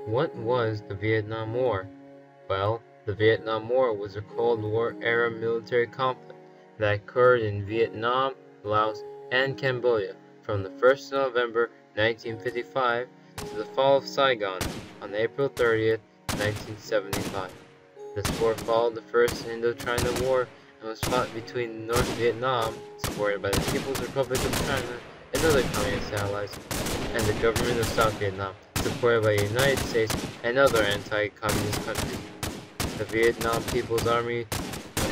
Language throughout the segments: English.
What was the Vietnam War? Well, the Vietnam War was a Cold War-era military conflict that occurred in Vietnam, Laos, and Cambodia from the 1st of November 1955 to the fall of Saigon on April 30th, 1975. This war followed the First Indochina War and was fought between North Vietnam, supported by the People's Republic of China and other communist allies, and the government of South Vietnam, supported by the United States and other anti-communist countries. The Vietnam People's Army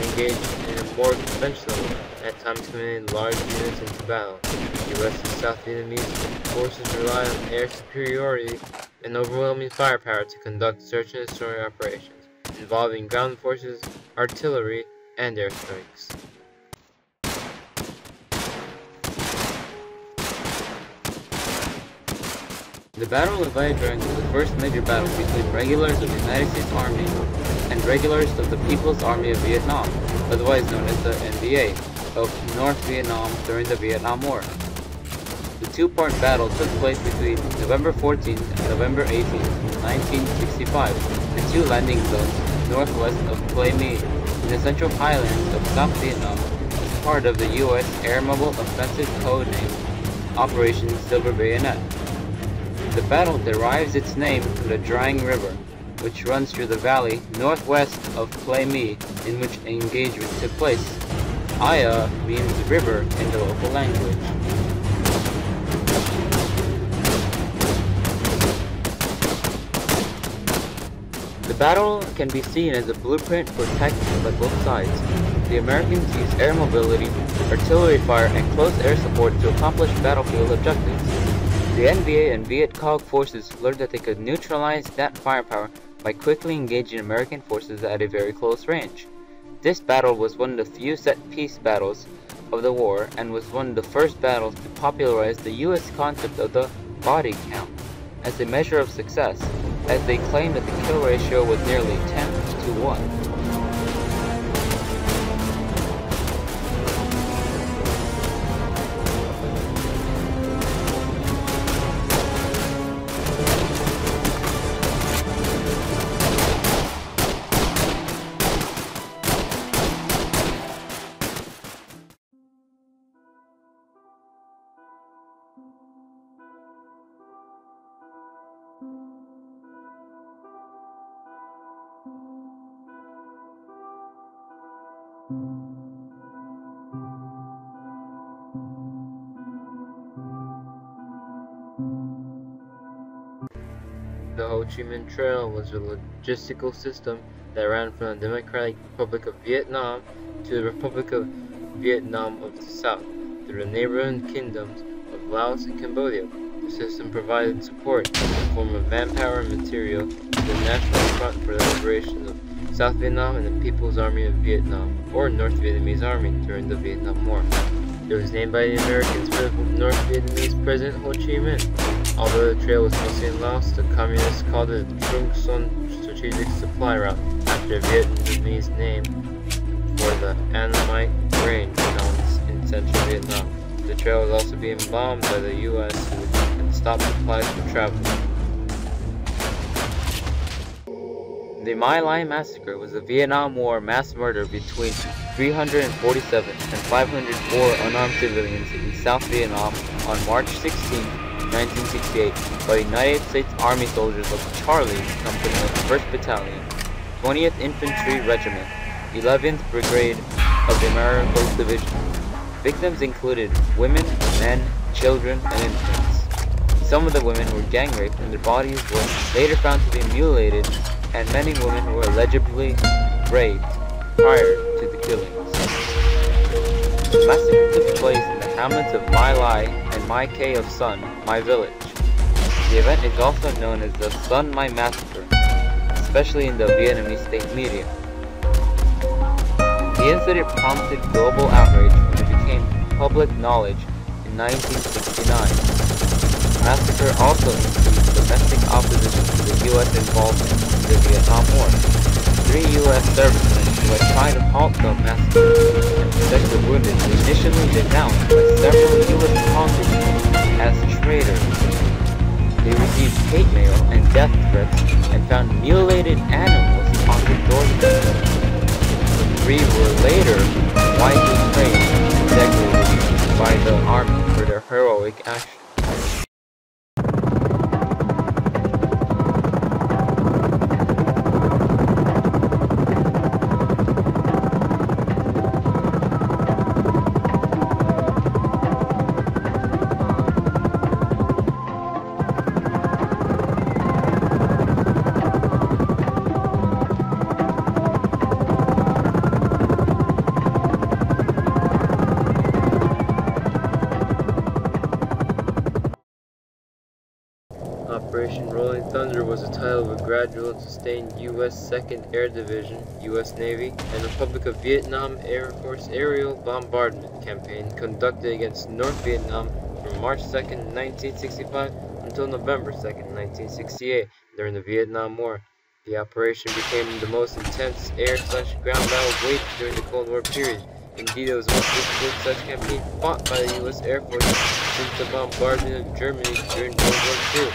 engaged in a more conventional war, at times committing large units into battle. U.S. and South Vietnamese forces relied on air superiority and overwhelming firepower to conduct search and destroy operations, involving ground forces, artillery, and airstrikes. The Battle of Ia Drang was the first major battle between regulars of the United States Army and regulars of the People's Army of Vietnam, otherwise known as the NVA, of North Vietnam during the Vietnam War. The two-part battle took place between November 14th and November 18th, 1965, in two landing zones northwest of Clay Me, in the central highlands of South Vietnam, as part of the U.S. Air Mobile Offensive codenamed Operation Silver Bayonet. The battle derives its name from the Drang River, which runs through the valley northwest of Clay Me, in which engagement took place. Ia means river in the local language. The battle can be seen as a blueprint for tactics by both sides. The Americans used air mobility, artillery fire, and close air support to accomplish battlefield objectives. The NVA and Viet Cong forces learned that they could neutralize that firepower by quickly engaging American forces at a very close range. This battle was one of the few set-piece battles of the war and was one of the first battles to popularize the U.S. concept of the body count as a measure of success, as they claimed that the kill ratio was nearly 10-to-1. The Ho Chi Minh Trail was a logistical system that ran from the Democratic Republic of Vietnam to the Republic of Vietnam of the South, through the neighboring kingdoms of Laos and Cambodia. The system provided support in the form of manpower and material to the National Front for the Liberation of South Vietnam and the People's Army of Vietnam, or North Vietnamese Army, during the Vietnam War. It was named by the Americans for the North Vietnamese President Ho Chi Minh. Although the trail was mostly in Laos, the communists called it the Trung Son Strategic Supply Route, after a Vietnamese name for the Annamite grain found in central Vietnam. The trail was also being bombed by the U.S. and stopped supplies from travel. The Lai Massacre was a Vietnam War mass murder between 347 and 504 unarmed civilians in South Vietnam on March 16, 1968 by United States Army soldiers of Charlie Company of the 1st Battalion, 20th Infantry Regiment, 11th Brigade of the American Division. Victims included women, men, children, and infants. Some of the women were gang raped and their bodies were later found to be mutilated, and many women were allegedly raped prior to the killings. The massacre took place in the hamlets of My Lai and My Kay of Sun, My Village. The event is also known as the Sun My Massacre, especially in the Vietnamese state media. The incident prompted global outrage when it became public knowledge in 1969. The massacre also increased domestic opposition to the U.S. involvement in the Vietnam War. 3 U.S. servicemen who had tried to halt the massacre and protect the wounded were initially denounced by several U.S. congressmen as traitors. They received hate mail and death threats and found mutilated animals on the doorstep. The three were later widely praised and decorated by the army for their heroic action. Operation Rolling Thunder was the title of a gradual and sustained U.S. 2nd Air Division, U.S. Navy, and Republic of Vietnam Air Force aerial bombardment campaign conducted against North Vietnam from March 2, 1965 until November 2, 1968 during the Vietnam War. The operation became the most intense air/ground battle waged during the Cold War period. Indeed, it was the most difficult such campaign fought by the U.S. Air Force since the bombardment of Germany during World War II.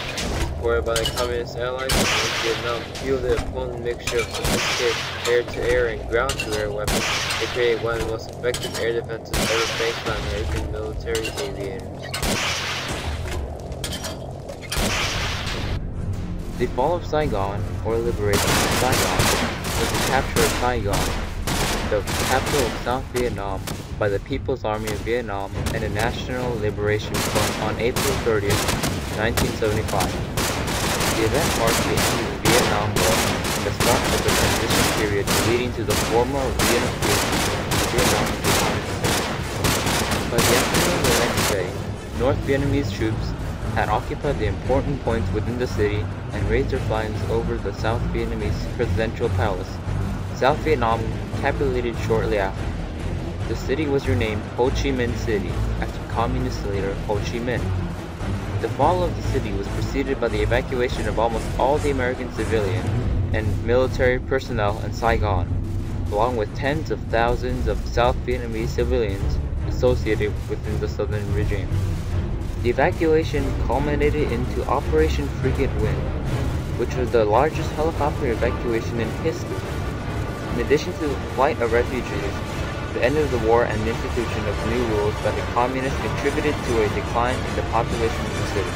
Supported by the Communist allies, North Vietnam fielded a potent mixture of sophisticated air-to-air and ground-to-air weapons. They created one of the most effective air defenses ever faced by American military aviators. The fall of Saigon, or liberation of Saigon, was the capture of Saigon, the capital of South Vietnam, by the People's Army of Vietnam and the National Liberation Front on April 30, 1975. The event marked the end of the Vietnam War and the start of the transition period leading to the formal reunification of Vietnam and Vietnam. By the afternoon of the next day, North Vietnamese troops had occupied the important points within the city and raised their flags over the South Vietnamese presidential palace. South Vietnam capitulated shortly after. The city was renamed Ho Chi Minh City after communist leader Ho Chi Minh. The fall of the city was preceded by the evacuation of almost all the American civilian and military personnel in Saigon, along with tens of thousands of South Vietnamese civilians associated within the southern regime. The evacuation culminated into Operation Frigate Wind, which was the largest helicopter evacuation in history. In addition to the flight of refugees, the end of the war and the institution of new rules by the communists contributed to a decline in the population of the city.